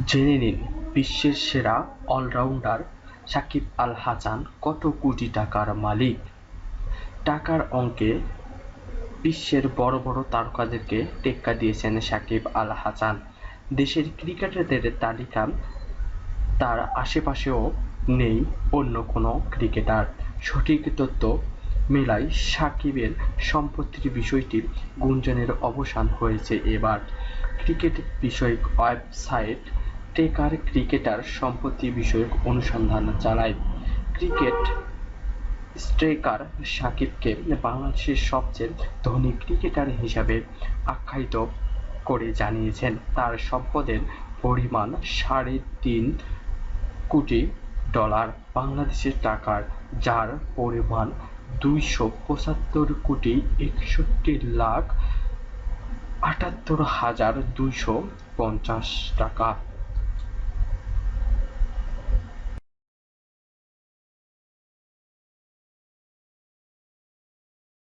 জেনে নিন বিশ্বের সেরা অলরাউন্ডার সাকিব আল হাসান কত কোটি টাকার মালিক। টাকার অঙ্কে বিশ্বের বড় বড় তারকাদেরকে টেক্কা দিয়েছেন সাকিব আল হাসান। দেশের ক্রিকেটারদের তালিকা তার আশেপাশেও নেই অন্য কোনো ক্রিকেটার। সঠিক তথ্য মেলায় সাকিবের সম্পত্তির বিষয়টি গুঞ্জনের অবসান হয়েছে এবার। ক্রিকেট বিষয়ক ওয়েবসাইট ট্রেকার ক্রিকেটার সম্পত্তি বিষয়ক অনুসন্ধান চালায়। ক্রিকেট স্ট্রাইকার সাকিবকে বাংলাদেশের সবচেয়ে ধনী ক্রিকেটার হিসাবে আখ্যায়িত করে জানিয়েছেন তার সম্পদের পরিমাণ $3.5 কোটি বাংলাদেশের টাকার, যার পরিমাণ $275,61,78,250 টাকা।